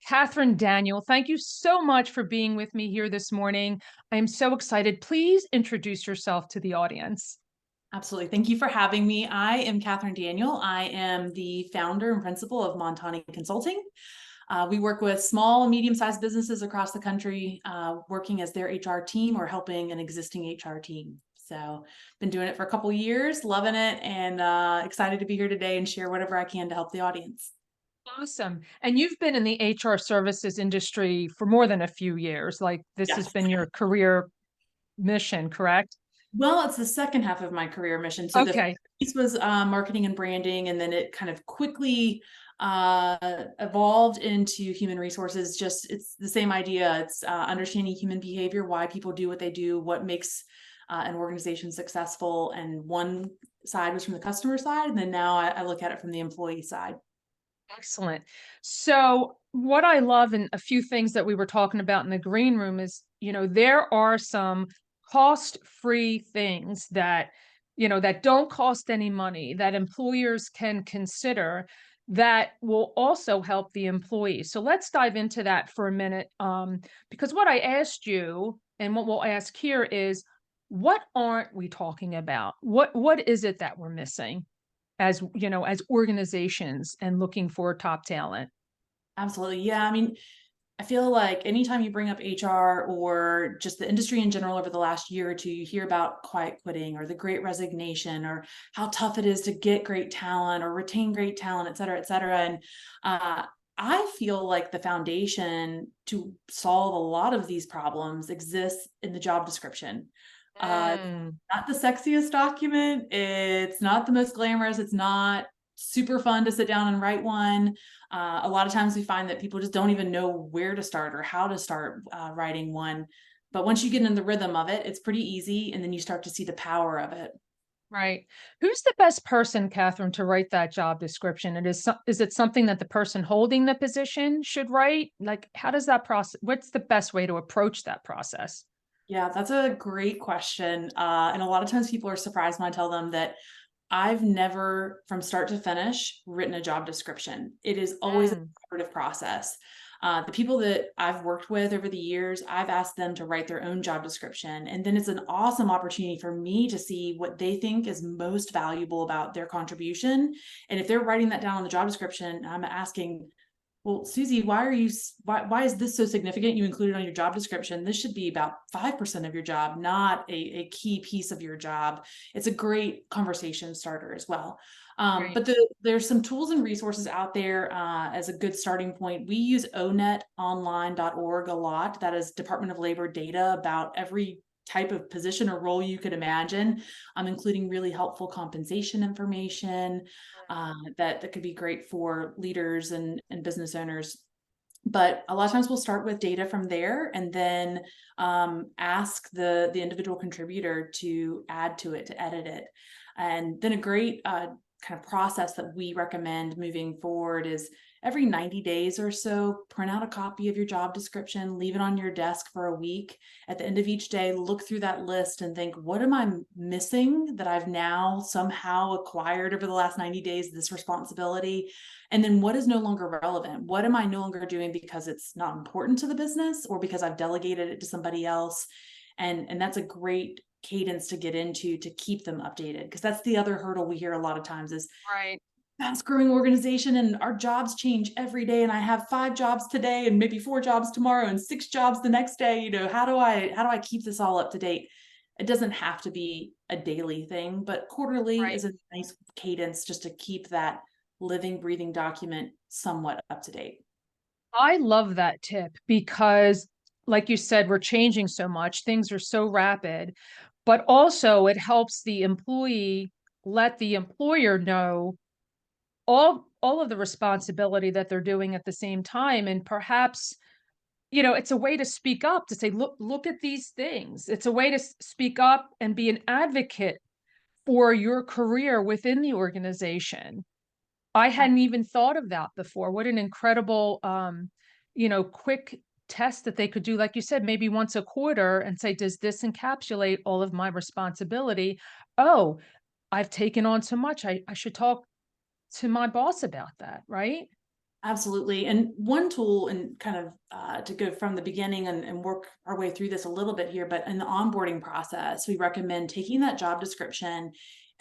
Katherine Daniel. Thank you so much for being with me here this morning. I am so excited. Please introduce yourself to the audience. Absolutely. Thank you for having me. I am Katherine Daniel. I am the founder and principal of Montani Consulting. We work with small and medium-sized businesses across the country, working as their HR team or helping an existing HR team. So been doing it for a couple of years, loving it, and excited to be here today and share whatever I can to help the audience. Awesome. And you've been in the HR services industry for more than a few years. Like this has Yes. been your career mission, correct? Well, it's the second half of my career mission. So the Okay. piece was marketing and branding, and then it kind of quickly evolved into human resources. Just it's the same idea. It's understanding human behavior, why people do what they do, what makes an organization successful. And one side was from the customer side, and then now I look at it from the employee side. Excellent. So what I love and a few things that we were talking about in the green room is, there are some cost-free things that, that don't cost any money that employers can consider that will also help the employee. So let's dive into that for a minute. Because what I asked you and what we'll ask here is, what aren't we talking about? What is it that we're missing? As organizations and looking for top talent. Absolutely. Yeah. I mean, I feel like anytime you bring up HR or just the industry in general over the last year or two, you hear about quiet quitting or the great resignation or how tough it is to get great talent or retain great talent, et cetera, et cetera. And I feel like the foundation to solve a lot of these problems exists in the job description. Mm, Not the sexiest document. It's not the most glamorous. It's not super fun to sit down and write one. A lot of times we find that people just don't even know where to start or how to start writing one. But once you get in the rhythm of it, it's pretty easy. And then you start to see the power of it. right. Who's the best person, Catherine, to write that job description? Is it something that the person holding the position should write? Like, how does that process, what's the best way to approach that process? Yeah, that's a great question. And a lot of times people are surprised when I tell them that I've never, from start to finish, written a job description. It is always a Mm, collaborative process. The people that I've worked with over the years, I've asked them to write their own job description. And then it's an awesome opportunity for me to see what they think is most valuable about their contribution. And if they're writing that down on the job description, I'm asking, well, Susie, why is this so significant? You included on your job description. This should be about 5% of your job, not a key piece of your job. It's a great conversation starter as well. right. But there's some tools and resources out there as a good starting point. We use onetonline.org a lot. That is Department of Labor data about every type of position or role you could imagine, including really helpful compensation information, that could be great for leaders and business owners. But a lot of times we'll start with data from there and then ask the individual contributor to add to it, to edit it. And then a great kind of process that we recommend moving forward is every 90 days or so, print out a copy of your job description, leave it on your desk for a week. At the end of each day, look through that list and think, what am I missing that I've now somehow acquired over the last 90 days, this responsibility? And then what is no longer relevant? What am I no longer doing because it's not important to the business or because I've delegated it to somebody else? And that's a great cadence to get into to keep them updated, because that's the other hurdle we hear a lot of times is Right. fast growing organization and our jobs change every day and I have 5 jobs today and maybe 4 jobs tomorrow and 6 jobs the next day. How do I keep this all up to date? It doesn't have to be a daily thing, but quarterly Right. is a nice cadence just to keep that living, breathing document somewhat up to date. I love that tip because, like you said, we're changing so much, things are so rapid, but also it helps the employee let the employer know all of the responsibility that they're doing at the same time. And perhaps, it's a way to speak up, to say, look at these things. It's a way to speak up and be an advocate for your career within the organization. I hadn't even thought of that before. What an incredible, quick test that they could do, like you said, maybe once a quarter and say, does this encapsulate all of my responsibility? Oh, I've taken on so much. I should talk to my boss about that, right? Absolutely. And one tool, and kind of to go from the beginning and work our way through this a little bit here, but in the onboarding process, we recommend taking that job description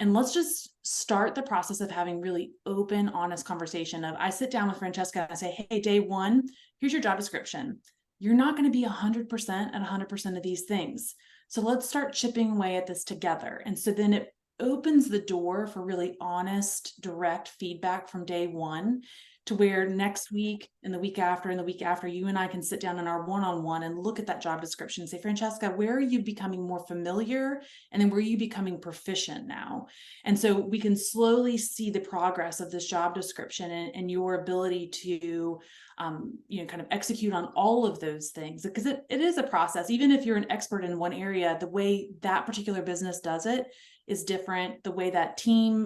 and let's just start the process of having really open, honest conversation of, I sit down with Francesca and I say, hey, day one, here's your job description. You're not going to be 100% at 100% of these things. So let's start chipping away at this together. And so then it opens the door for really honest, direct feedback from day one, to where next week and the week after and the week after, you and I can sit down in our one-on-one and look at that job description and say, Francesca, where are you becoming more familiar? And then where are you becoming proficient now? And so we can slowly see the progress of this job description and your ability to kind of execute on all of those things, because it is a process. Even if you're an expert in one area, the way that particular business does it is different. The way that team,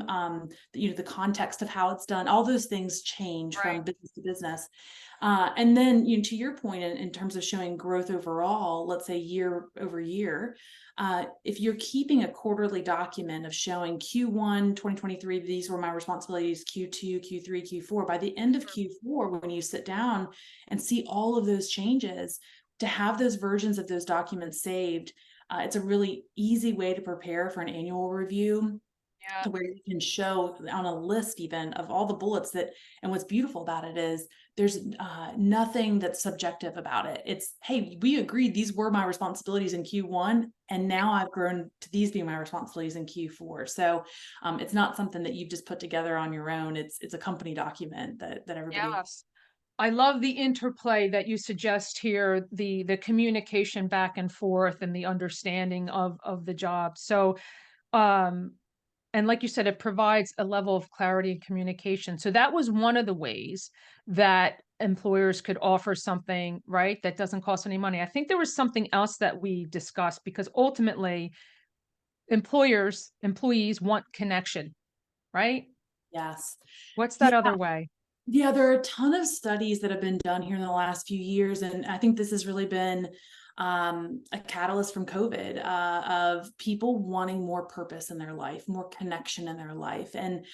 the context of how it's done, all those things change from business to business. And then, to your point, in terms of showing growth overall, let's say year over year, if you're keeping a quarterly document of showing Q1 2023, these were my responsibilities, Q2, Q3, Q4, by the end of Q4, when you sit down and see all of those changes, to have those versions of those documents saved, it's a really easy way to prepare for an annual review, Yeah. where you can show on a list even of all the bullets that, and what's beautiful about it is there's nothing that's subjective about it. It's, hey, we agreed these were my responsibilities in Q1, and now I've grown to these being my responsibilities in Q4. So it's not something that you've just put together on your own. It's a company document that everybody. Yes. I love the interplay that you suggest here, the communication back and forth and the understanding of the job. So, um, and like you said, it provides a level of clarity and communication. So that was one of the ways that employers could offer something, right, that doesn't cost any money. I think there was something else that we discussed, because ultimately employees want connection, right? Yes. What's Yeah. that other way? Yeah, there are a ton of studies that have been done here in the last few years, and I think this has really been a catalyst from COVID, of people wanting more purpose in their life, more connection in their life. And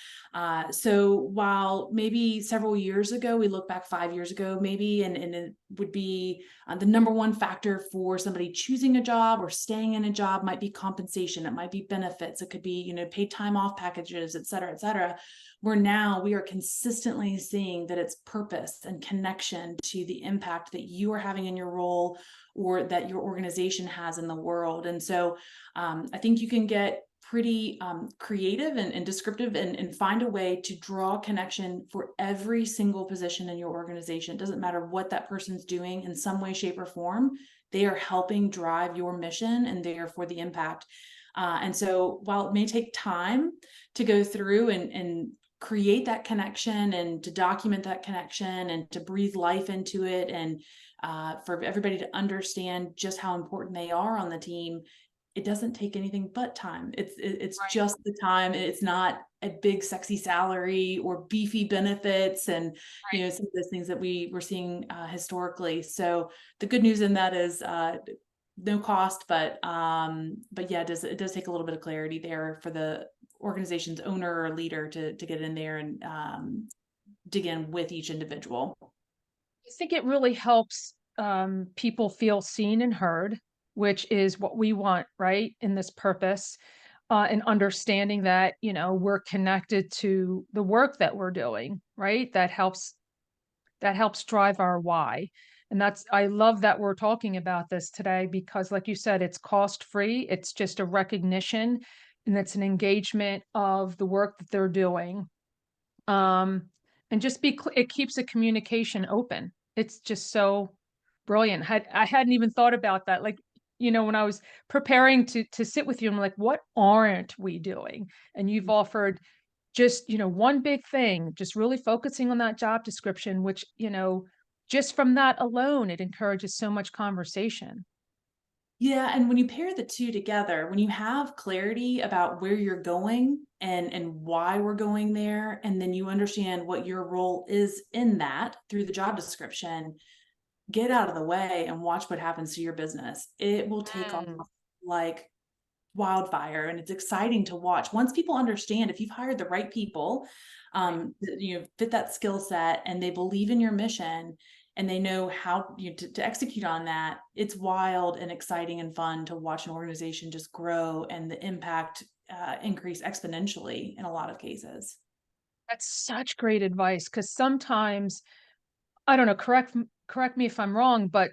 so while maybe several years ago, we look back 5 years ago, maybe, and it would be the number one factor for somebody choosing a job or staying in a job might be compensation, it might be benefits, it could be, paid time off packages, et cetera, et cetera. Where now we are consistently seeing that it's purpose and connection to the impact that you are having in your role, or that your organization has in the world. And so I think you can get pretty creative and descriptive, and find a way to draw connection for every single position in your organization. It doesn't matter what that person's doing, in some way, shape, or form, they are helping drive your mission and therefore the impact. And so while it may take time to go through and create that connection, and to document that connection, and to breathe life into it, and for everybody to understand just how important they are on the team, it doesn't take anything but time. It's Right. just the time. It's not a big sexy salary or beefy benefits, and Right. some of those things that we were seeing historically. So the good news in that is no cost, but yeah, it does take a little bit of clarity there for the organization's owner or leader to get in there and dig in with each individual. I think it really helps people feel seen and heard, which is what we want, right, in this purpose, and understanding that, we're connected to the work that we're doing, right? That helps drive our why. And I love that we're talking about this today, because like you said, it's cost free. It's just a recognition, and it's an engagement of the work that they're doing. Um, and just it keeps the communication open. It's just so brilliant. I hadn't even thought about that. Like, when I was preparing to sit with you, I'm like, what aren't we doing? And you've offered just, one big thing, just really focusing on that job description, which, just from that alone, it encourages so much conversation. Yeah, and when you pair the two together, when you have clarity about where you're going and why we're going there, and then you understand what your role is in that through the job description, get out of the way and watch what happens to your business. It will take off Mm. like wildfire, and it's exciting to watch. Once people understand, if you've hired the right people, fit that skill set, and they believe in your mission, and they know how to execute on that, it's wild and exciting and fun to watch an organization just grow and the impact increase exponentially in a lot of cases. That's such great advice, because sometimes, I don't know, correct me if I'm wrong, but,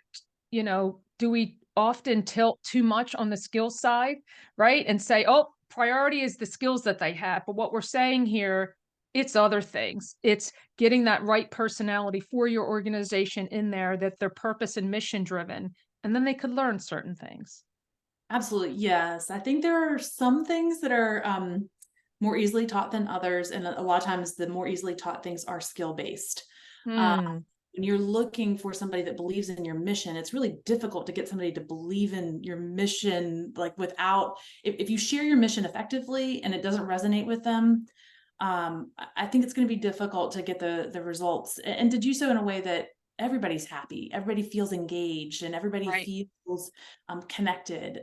do we often tilt too much on the skill side, right? And say, "Oh, priority is the skills that they have," but what we're saying here, it's other things. It's getting that right personality for your organization in there, that they're purpose and mission driven, and then they could learn certain things. Absolutely, yes. I think there are some things that are more easily taught than others, and a lot of times the more easily taught things are skill based. Hmm, When you're looking for somebody that believes in your mission, it's really difficult to get somebody to believe in your mission, like without, if you share your mission effectively and it doesn't resonate with them, I think it's going to be difficult to get the results, and to do so in a way that everybody's happy, everybody feels engaged, and everybody right. feels connected.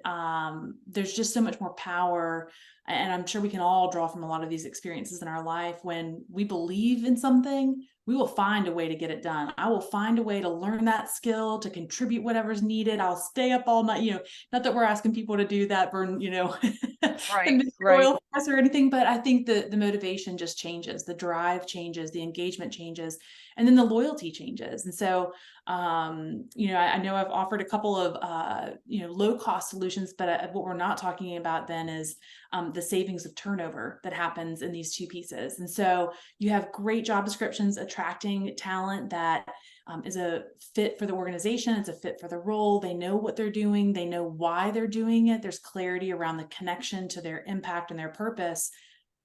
There's just so much more power, and I'm sure we can all draw from a lot of these experiences in our life. When we believe in something, we will find a way to get it done. I will find a way to learn that skill, to contribute whatever's needed. I'll stay up all night, not that we're asking people to do that, burn, the Right, midnight right. oil fast or anything, but I think the motivation just changes, the drive changes, the engagement changes, and then the loyalty changes. And so, I know I've offered a couple of, low cost solutions, but what we're not talking about then is the savings of turnover that happens in these two pieces. And so you have great job descriptions attracting talent that is a fit for the organization. It's a fit for the role. They know what they're doing. They know why they're doing it. There's clarity around the connection to their impact and their purpose.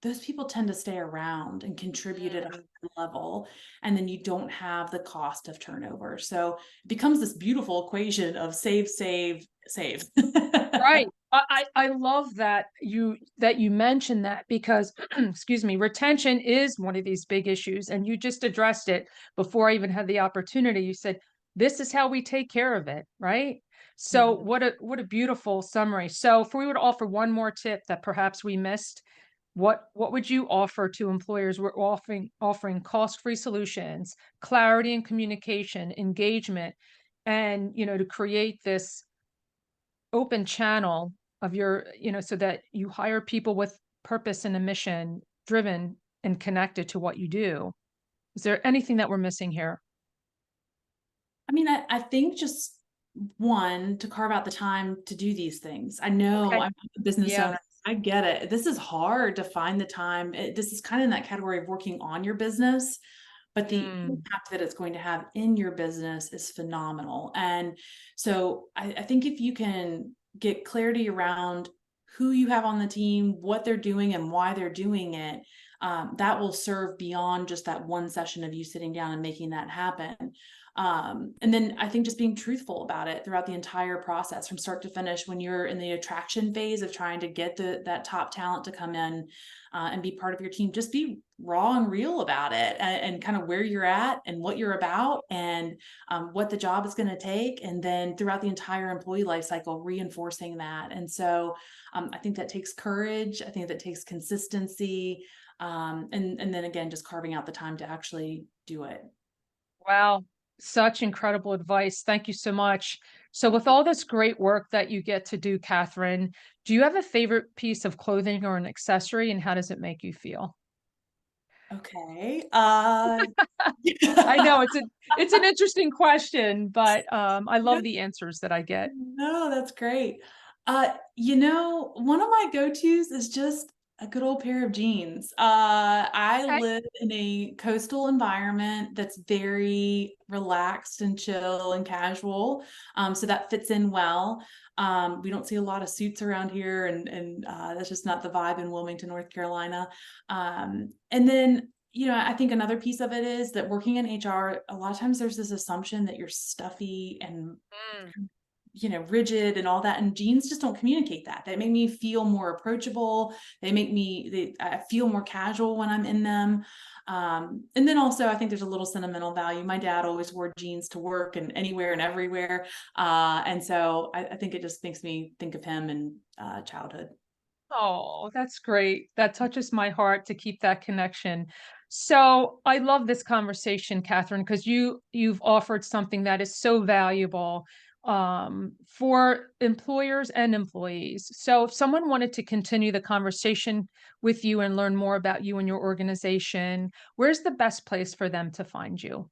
Those people tend to stay around and contribute at a Mm. high level. And then you don't have the cost of turnover. So it becomes this beautiful equation of save, save, save. Right. I love that you mentioned that, because excuse me, retention is one of these big issues, and you just addressed it before I even had the opportunity. You said, "This is how we take care of it," right? So Mhm. what a beautiful summary. So if we were to offer one more tip that perhaps we missed, what would you offer to employers? We're offering cost-free solutions, clarity and communication, engagement, and, to create this open channel of your, so that you hire people with purpose and a mission, driven and connected to what you do. Is there anything that we're missing here? I mean, I think just one, to carve out the time to do these things. I know Okay. I'm a business Yeah. owner. I get it. This is hard to find the time. This is kind of in that category of working on your business, but the Mm, impact that it's going to have in your business is phenomenal. And so I think if you can get clarity around who you have on the team, what they're doing, and why they're doing it, that will serve beyond just that one session of you sitting down and making that happen. And then I think just being truthful about it throughout the entire process from start to finish. When you're in the attraction phase of trying to get that top talent to come in and be part of your team, just be raw and real about it, and kind of where you're at and what you're about, and what the job is going to take. And then throughout the entire employee life cycle, reinforcing that. And so I think that takes courage. I think that takes consistency. And then again, just carving out the time to actually do it. wow. Such incredible advice. Thank you so much. So with all this great work that you get to do, Catherine, do you have a favorite piece of clothing or an accessory, and how does it make you feel? Okay. I know it's an interesting question, but I love the answers that I get. No, that's great. One of my go-tos is just a good old pair of jeans. I Okay. live in a coastal environment that's very relaxed and chill and casual. So that fits in well. We don't see a lot of suits around here, and that's just not the vibe in Wilmington, North Carolina. And then I think another piece of it is that working in HR, a lot of times there's this assumption that you're stuffy and Mm. rigid and all that. And jeans just don't communicate that. They make me feel more approachable. I feel more casual when I'm in them. And then also, I think there's a little sentimental value. My dad always wore jeans to work and anywhere and everywhere. And so I think it just makes me think of him and childhood. Oh, that's great. That touches my heart to keep that connection. So I love this conversation, Catherine, because you've offered something that is so valuable for employers and employees. So if someone wanted to continue the conversation with you and learn more about you and your organization, where's the best place for them to find you?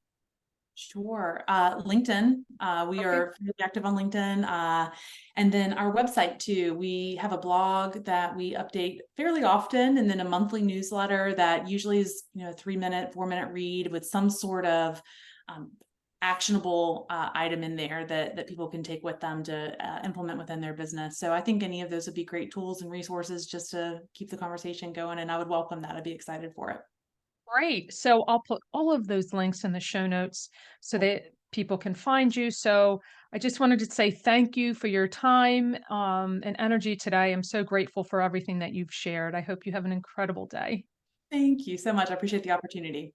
Sure. LinkedIn. We Okay. are really active on LinkedIn. And then our website too. We have a blog that we update fairly often, and then a monthly newsletter that usually is, 3-minute, 4-minute read with some sort of um, actionable item in there that people can take with them to implement within their business. So I think any of those would be great tools and resources just to keep the conversation going. And I would welcome that. I'd be excited for it. Great. So I'll put all of those links in the show notes so that people can find you. So I just wanted to say thank you for your time and energy today. I'm so grateful for everything that you've shared. I hope you have an incredible day. Thank you so much. I appreciate the opportunity.